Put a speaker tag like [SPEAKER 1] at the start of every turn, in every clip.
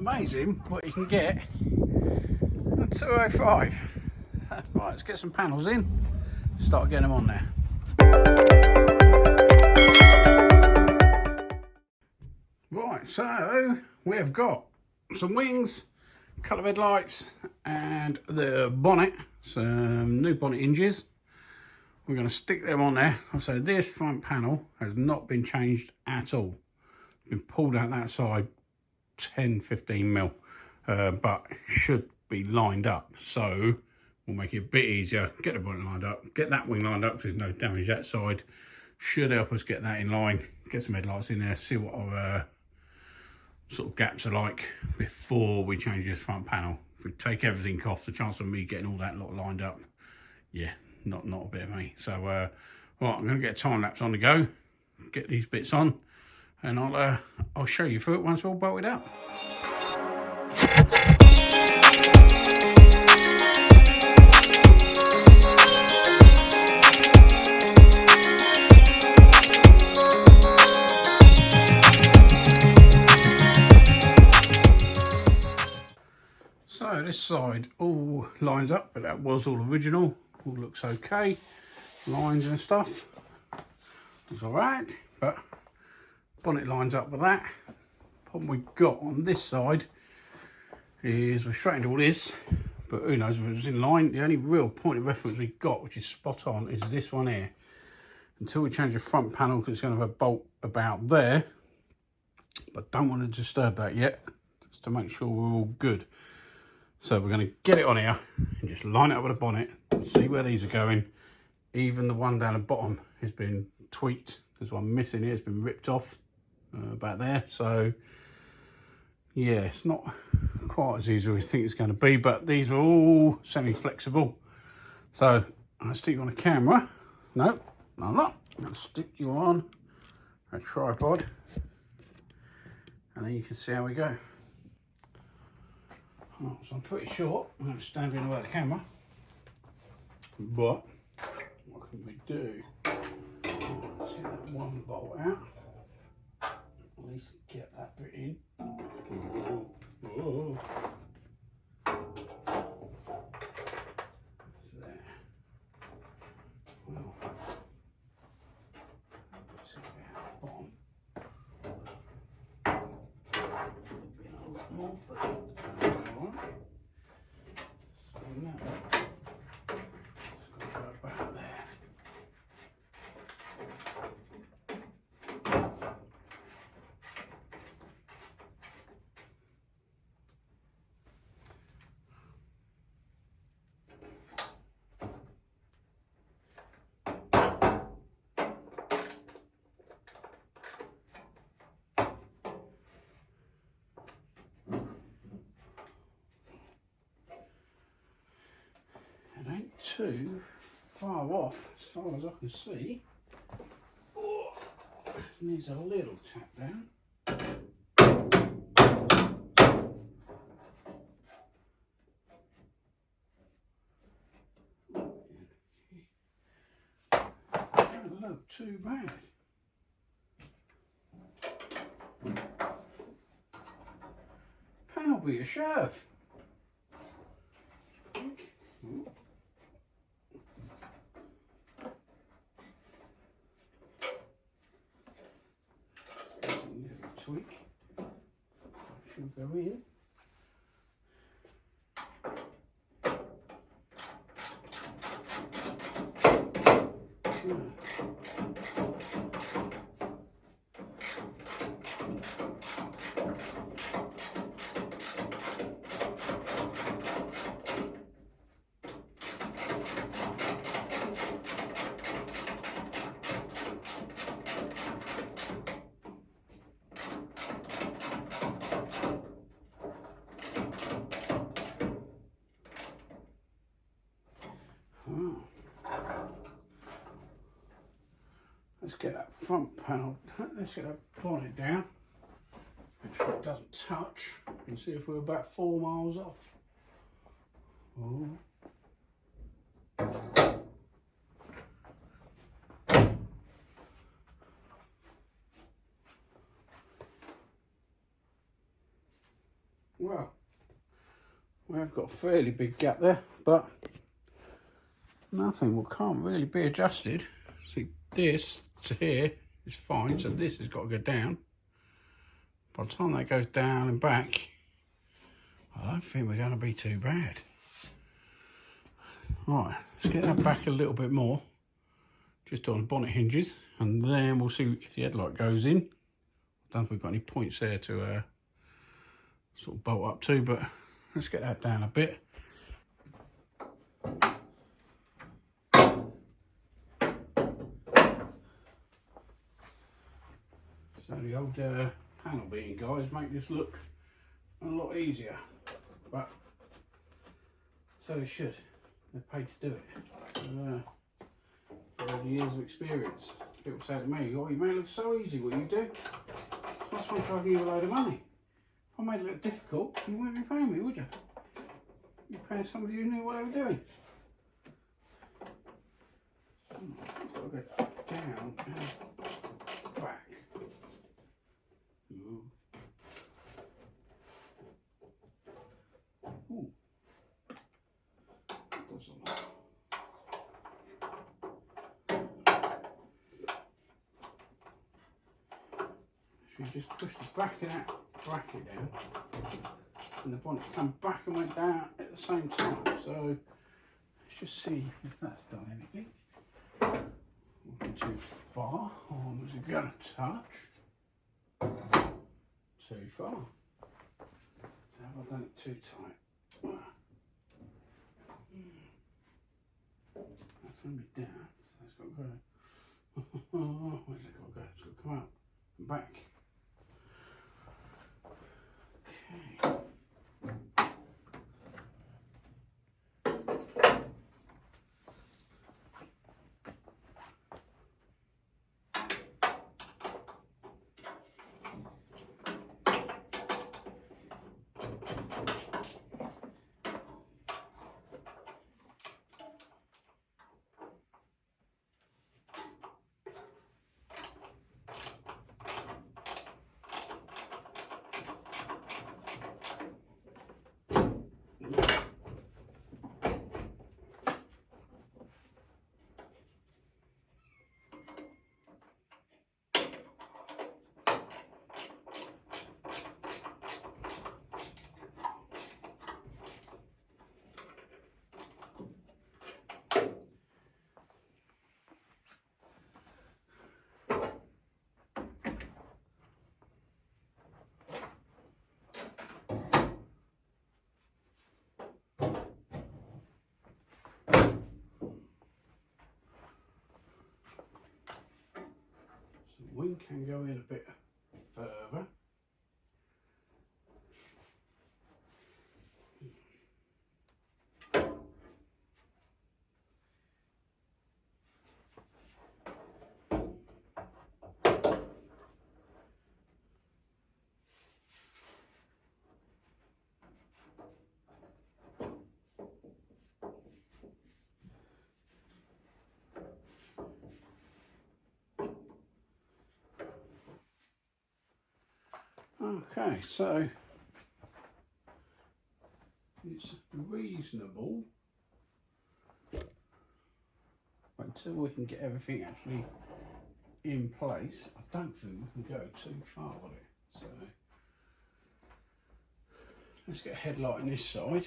[SPEAKER 1] amazing what you can get at 205. Right, let's get some panels in, start getting them on there. Right, so we've got some wings, a couple of headlights and the bonnet, some new bonnet hinges. We're going to stick them on there. So this front panel has not been changed at all. It's been pulled out that side 10-15 mil, but should be lined up. So we'll make it a bit easier, get the bonnet lined up, get that wing lined up because there's no damage that side. Should help us get that in line, get some headlights in there, see what our sort of gaps are like before we change this front panel. If we take everything off, the chance of me getting all that lot lined up, yeah, not a bit of me. So right, I'm going to get a time lapse on the go, get these bits on, and I'll show you through it once we're all bolted up. So this side all lines up, but that was all original. All looks okay. Lines and stuff. It's all right, but bonnet lines up with that. Problem we got on this side is we've straightened all this, but who knows if it was in line. The only real point of reference we got, which is spot on, is this one here. Until we change the front panel, because it's going to have a bolt about there, but don't want to disturb that yet, just to make sure we're all good. So we're going to get it on here and just line it up with the bonnet and see where these are going. Even the one down the bottom has been tweaked. There's one missing here, it's been ripped off about there. So yeah, it's not quite as easy as we think it's going to be, but these are all semi-flexible. So I'll stick you on a camera. No, I'm not. I'll stick you on a tripod and then you can see how we go. Oh, so I'm pretty short. I'm going to stand in the way of the camera. But what can we do? Let's get that one bolt out. At least get that bit in. Whoa. Whoa. That's there. Well, let's see how the bottom. Be a lot more, but too far off as far as I can see. Oh, this needs a little tap down. Don't look too bad. Panel be a shove. Ooh. Tweak should go in. Let's get that front panel, let's get that bonnet down, make sure it doesn't touch, and see if we're about 4 miles off. Oh. well, we have got a fairly big gap there, but nothing can't really be adjusted. See, this to here is fine, so this has got to go down. By the time that goes down and back, I don't think we're going to be too bad. Right, let's get that back a little bit more, just on the bonnet hinges, and then we'll see if the headlight goes in. I don't know if we've got any points there to sort of bolt up to, but let's get that down a bit. So the old panel beating guys make this look a lot easier, but so they should. They're paid to do it. Over years of experience, people say to me, "Oh, you make it look so easy what you do. That's why I'm charging you a load of money. If I made it look difficult, you wouldn't be paying me, would you? You're paying somebody who knew what they were doing." I've got to go down and back. Ooh. Ooh. That does a lot. So you just push the back of that bracket down, and the bonnet come back and went down at the same time. So let's just see if that's done anything. Not too far. Oh, was it going to touch? Too far. Have I done it too tight? That's going to be down. So it's got to go. Where's it got to go? It's got to come out and back. Okay. Wing can go in a bit further. Okay, so it's reasonable until we can get everything actually in place. I don't think we can go too far with it. So let's get a headlight on this side.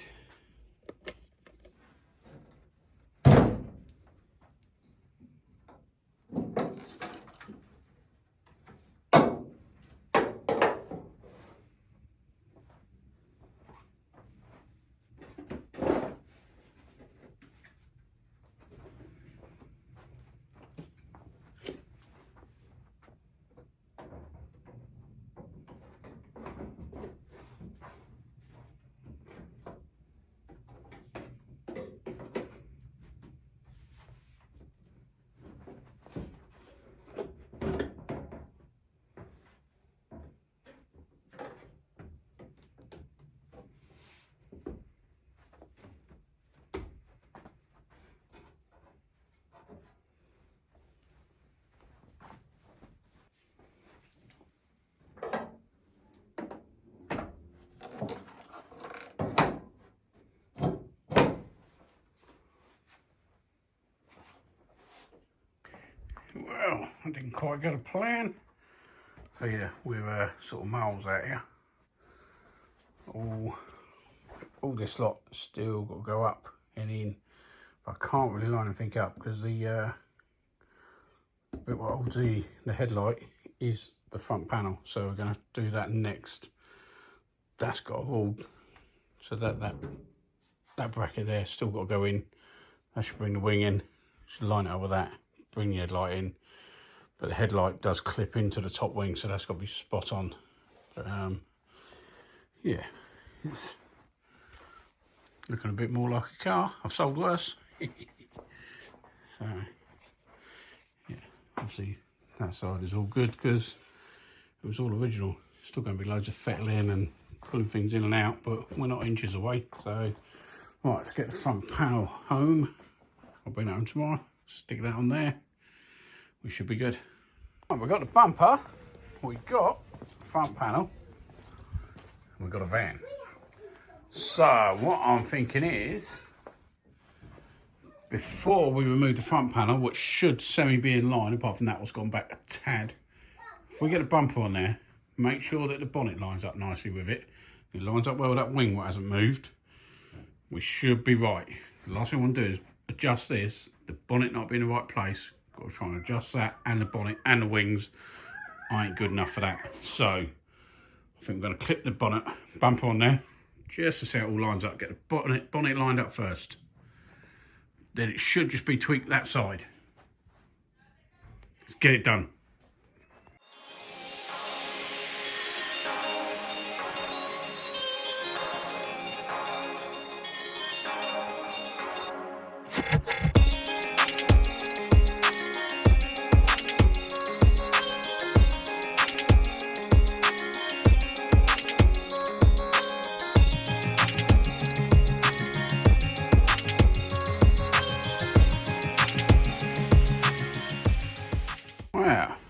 [SPEAKER 1] I didn't quite get a plan. So yeah, we're sort of miles out here. All this lot still got to go up and in. But I can't really line anything up because the bit what holds the headlight is the front panel. So we're going to do that next. That's got all. So that bracket there still got to go in. That should bring the wing in. Should line it up with that. Bring the headlight in. But the headlight does clip into the top wing, so that's got to be spot on. But yeah, it's looking a bit more like a car. I've sold worse. So yeah, obviously that side is all good because it was all original. Still going to be loads of fettling and pulling things in and out, but we're not inches away. So right, let's get the front panel home. I'll bring that home tomorrow. Stick that on there. We should be good. Right, we've got the bumper, we've got the front panel, and we've got a van. So what I'm thinking is, before we remove the front panel, which should semi be in line, apart from that one's gone back a tad, if we get a bumper on there, make sure that the bonnet lines up nicely with it. It lines up well with that wing what hasn't moved. We should be right. The last thing we want to do is adjust this, the bonnet not be in the right place. Got to try and adjust that, and the bonnet and the wings. I ain't good enough for that. So I think we're going to clip the bumper on there just to see how it all lines up. Get the bonnet lined up first. Then it should just be tweaked that side. Let's get it done.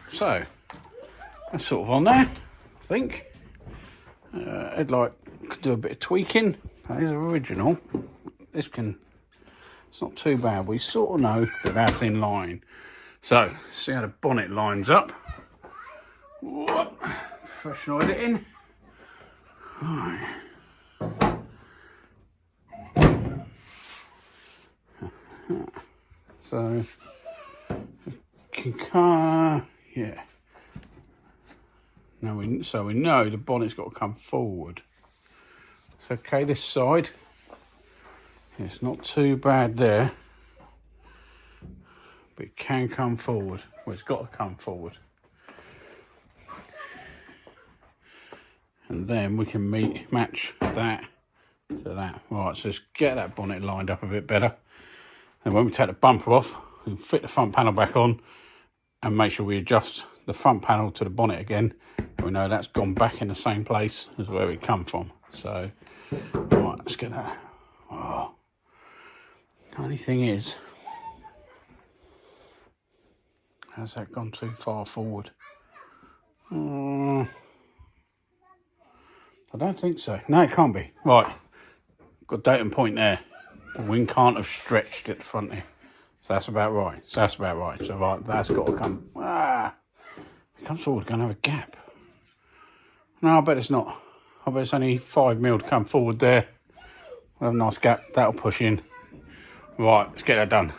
[SPEAKER 1] So that's sort of on there, I think. Headlight could do a bit of tweaking. That is original. It's not too bad. We sort of know that that's in line. So see how the bonnet lines up. What? Professional editing. Right. So yeah. So we know the bonnet's got to come forward. It's okay this side. It's not too bad there. But it can come forward. Well, it's got to come forward. And then we can match that to that. Right, so let's get that bonnet lined up a bit better. And when we take the bumper off, we can fit the front panel back on and make sure we adjust the front panel to the bonnet again. We know that's gone back in the same place as where it come from. So, right, let's get that. Oh. Only thing is, has that gone too far forward? I don't think so. No, it can't be. Right, got a datum point there. The wing can't have stretched at the front here. So that's about right. So right, that's got to come. If it comes forward, it's going to have a gap. No, I bet it's not. I bet it's only 5 mil to come forward there. We'll have a nice gap. That'll push in. Right, let's get that done.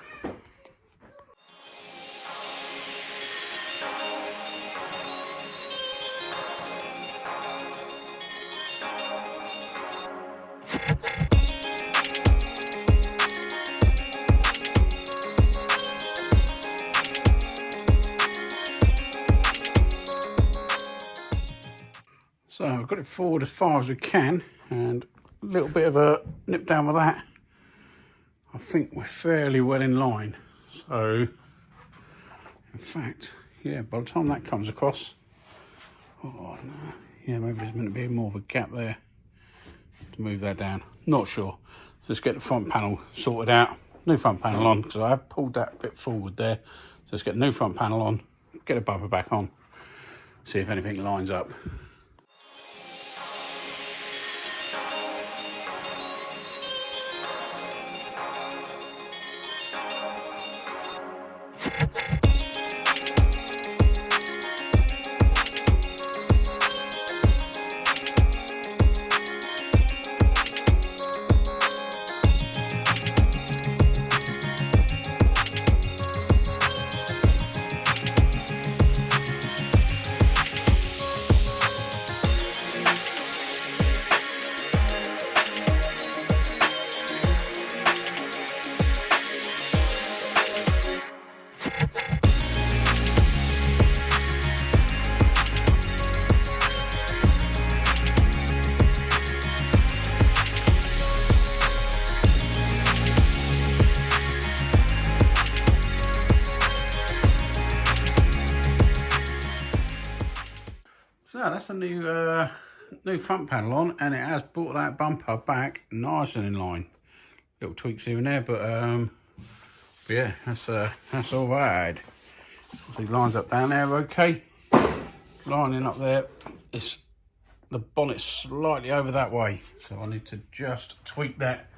[SPEAKER 1] So I've got it forward as far as we can, and a little bit of a nip down with that. I think we're fairly well in line. So, in fact, yeah, by the time that comes across, oh no, yeah, maybe there's meant to be more of a gap there to move that down. Not sure. So let's get the front panel sorted out. New front panel on, because I have pulled that bit forward there. So let's get the new front panel on, get a bumper back on, see if anything lines up. that's a new front panel on, and it has brought that bumper back nice and in line. Little tweaks here and there, but yeah, that's all right. See, lines up down there, okay. Lining up there, it's the bonnet's slightly over that way, so I need to just tweak that.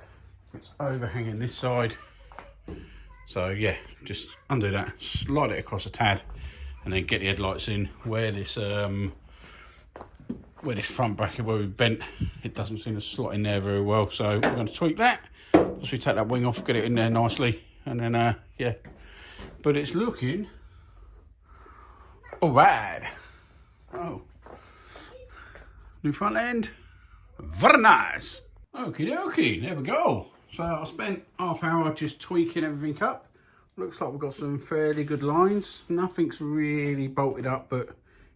[SPEAKER 1] It's overhanging this side, so yeah, just undo that, slide it across a tad, and then get the headlights in where this front bracket where we bent, it doesn't seem to slot in there very well, so we're going to tweak that. Once we take that wing off, get it in there nicely, and then yeah, but it's looking all right. Oh, new front end, very nice. Okie dokie, there we go. So I spent half hour just tweaking everything up. Looks like we've got some fairly good lines. Nothing's really bolted up, but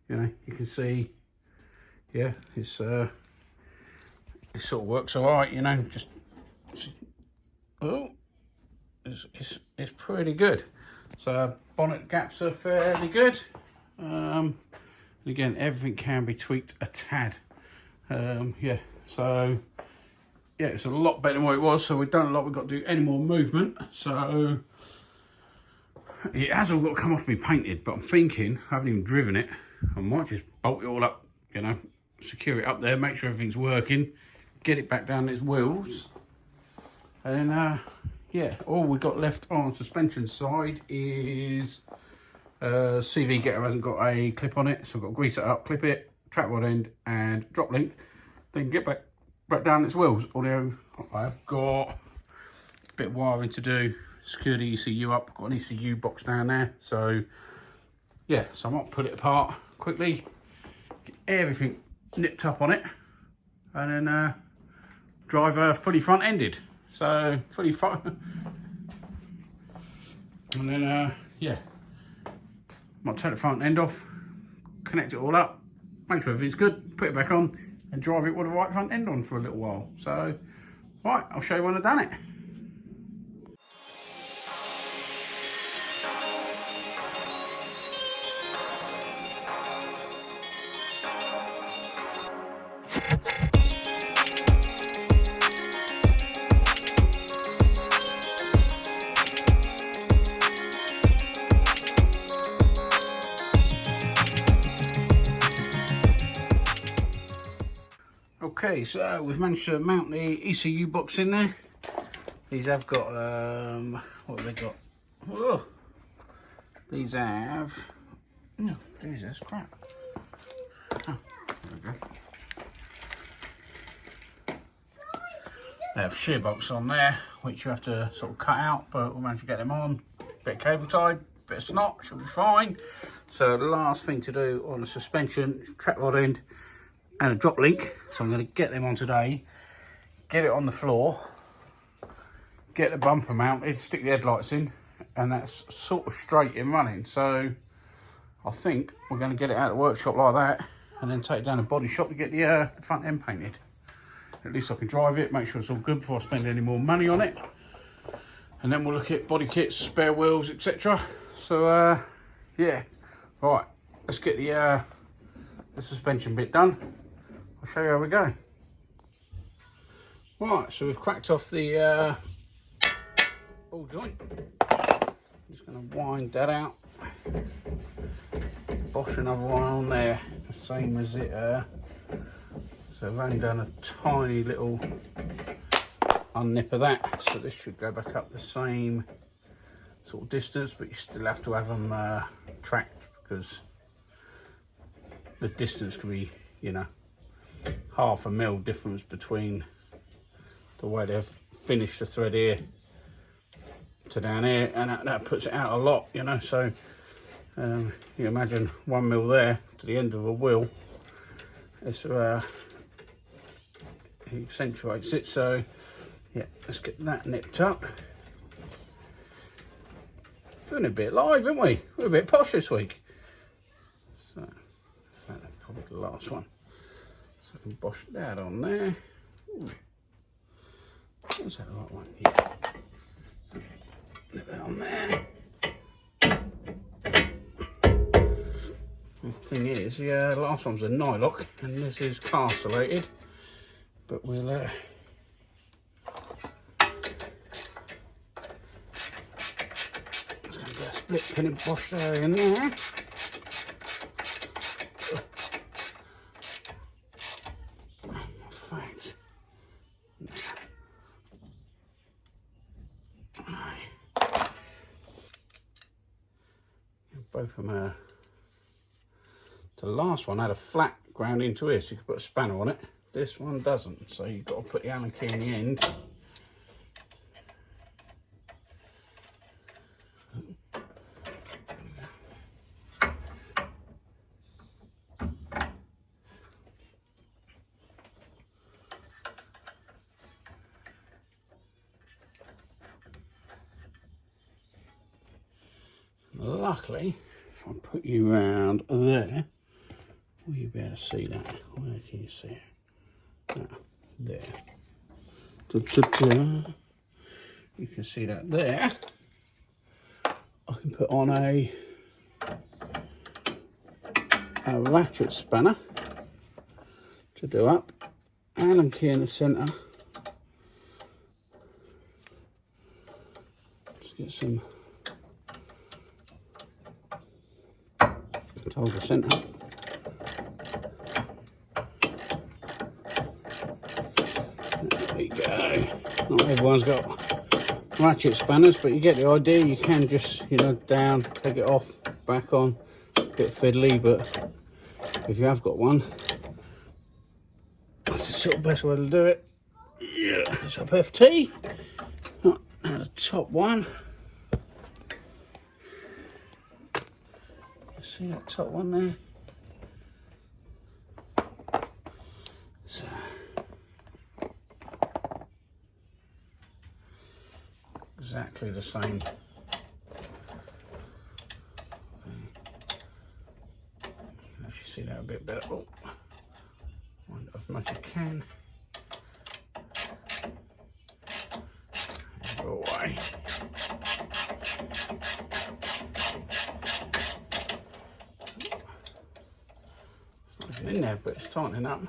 [SPEAKER 1] you know, you can see, yeah, it sort of works all right. You know, just oh, it's pretty good. So bonnet gaps are fairly good. Again, everything can be tweaked a tad. Yeah, so yeah, it's a lot better than what it was. So we've done a lot. We've got to do any more movement. So it has all got to come off to be painted. But I'm thinking, I haven't even driven it, I might just bolt it all up. You know, secure it up there, make sure everything's working, get it back down its wheels, and then yeah, all we've got left on the suspension side is CV getter hasn't got a clip on it, so I've got to grease it up, clip it, track rod end and drop link, then get back down its wheels. Although I've got a bit of wiring to do, secure the ECU up, got an ECU box down there, so yeah, so I might put it apart quickly, get everything nipped up on it, and then drive a fully front ended, so fully front, and then yeah, might take the front end off, connect it all up, make sure everything's good, put it back on, and drive it with the right front end on for a little while. So, right, I'll show you when I've done it. Okay, so we've managed to mount the ECU box in there. These have got, what have they got? Oh, these have, no, Jesus, crap. Oh, there we go. They have shear bolts on there, which you have to sort of cut out, but we managed to get them on. Bit of cable tied, bit of snot, should be fine. So the last thing to do on the suspension is track rod end and a drop link. So I'm going to get them on today, get it on the floor, get the bumper mounted, stick the headlights in, and that's sort of straight in running. So I think we're going to get it out of the workshop like that, and then take it down the body shop to get the front end painted. At least I can drive it, make sure it's all good before I spend any more money on it. And then we'll look at body kits, spare wheels, etc. So yeah, right, let's get the suspension bit done. I'll show you how we go. Right, so we've cracked off the ball joint. Just going to wind that out. Bosh another one on there, the same as it. So I've only done a tiny little unnip of that, so this should go back up the same sort of distance, but you still have to have them tracked, because the distance can be, you know, half a mil difference between the way they've finished the thread here to down here, and that puts it out a lot, you know. So you imagine 1 mil there to the end of a wheel, it's it accentuates it. So yeah, let's get that nipped up. Doing a bit live, haven't we? We're a bit posh this week. So that's probably the last one. So I can bosh that on there. Ooh. Is that the right one? Yeah. Nip that on there. The thing is, the last one's a nylock and this is castellated, but we'll just going to put a split pin and bosh there in there. Thanks. Both of them the last one had a flat ground into it, so you could put a spanner on it. This one doesn't, so you've got to put the Allen key in the end. Luckily, if I put you round there, will you be able to see that? Where can you see it? There. You can see that there. I can put on a ratchet spanner to do up. Allen key in the centre. Just get some hold the centre. There we go. Not everyone's got ratchet spanners, but you get the idea. You can just, you know, down, take it off, back on. A bit fiddly, but if you have got one, that's the sort of best way to do it. Yeah, it's up FT. Now the top one. See that top one there? So exactly the same thing. If you see that a bit better, oh, wind up as much as you can. Go away. In there, but it's tightening up.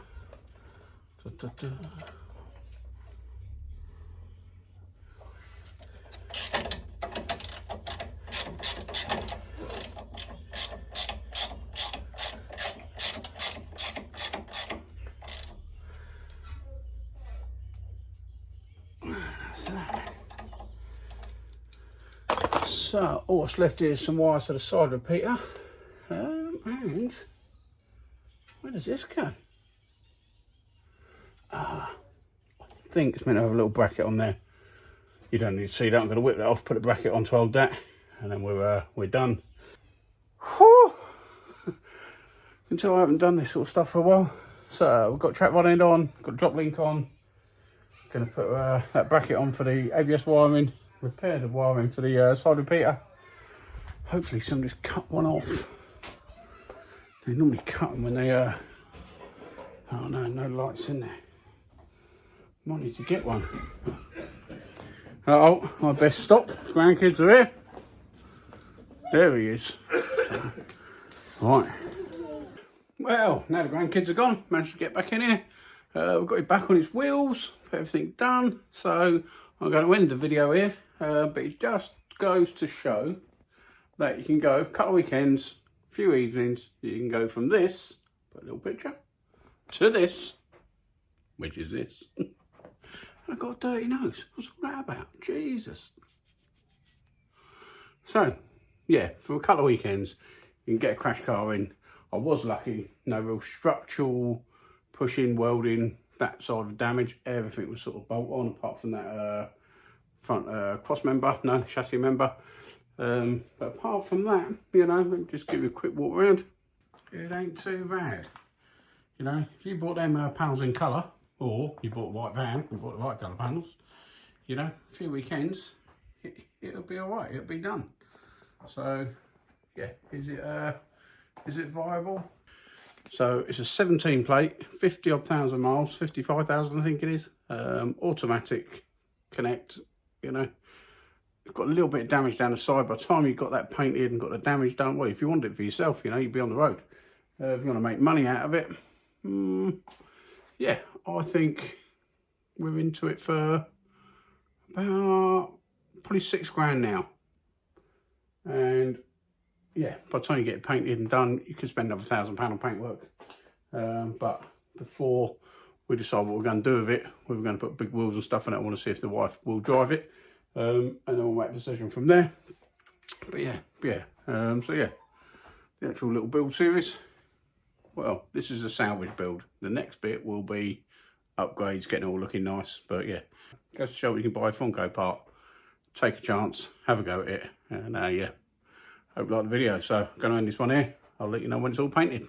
[SPEAKER 1] So all that's left is some wires to the side repeater, and where does this go? I think it's meant to have a little bracket on there. You don't need to see that. I'm going to whip that off, put a bracket on to hold that, and then we're done. Whew. Until I haven't done this sort of stuff for a while. So we've got track one end on, got drop link on. Going to put that bracket on for the ABS wiring, repair the wiring for the side repeater. Hopefully somebody's cut one off. They normally cut them when they oh no, no lights in there. Might need to get one. Uh-oh, I best stop. Grandkids are here. There he is. Right. Well, now the grandkids are gone, managed to get back in here. We've got it back on its wheels, put everything done. So I'm going to end the video here, but it just goes to show that you can go a couple of weekends, a few evenings, you can go from this, put a little picture, to this, which is this. And I've got a dirty nose. What's all that about? Jesus. So, yeah, for a couple of weekends, you can get a crash car in. I was lucky, no real structural pushing, welding, that side of damage. Everything was sort of bolt on, apart from that front cross member, no, chassis member. But apart from that, you know, let me just give you a quick walk around. It ain't too bad. You know, if you bought them panels in colour, or you bought a white van and bought the white colour panels, you know, a few weekends, it'll be all right, it'll be done. So, yeah, is it viable? So it's a 17 plate, 50 odd thousand miles, 55,000 I think it is. Automatic connect, you know. It's got a little bit of damage down the side. By the time you've got that painted and got the damage done, well, if you wanted it for yourself, you know, you'd be on the road. if you want to make money out of it, yeah, I think we're into it for about probably £6 now. And yeah, by the time you get it painted and done, you could spend another £1,000 on paintwork. But before we decide what we're going to do with it, we're going to put big wheels and stuff in it. I want to see if the wife will drive it, and then we'll make a decision from there. But yeah, so yeah, the actual little build series. Well, this is a salvage build. The next bit will be upgrades, getting it all looking nice. But yeah, goes to show what you can buy a Funko part. Take a chance, have a go at it, and yeah, hope you like the video. So I'm going to end this one here. I'll let you know when it's all painted.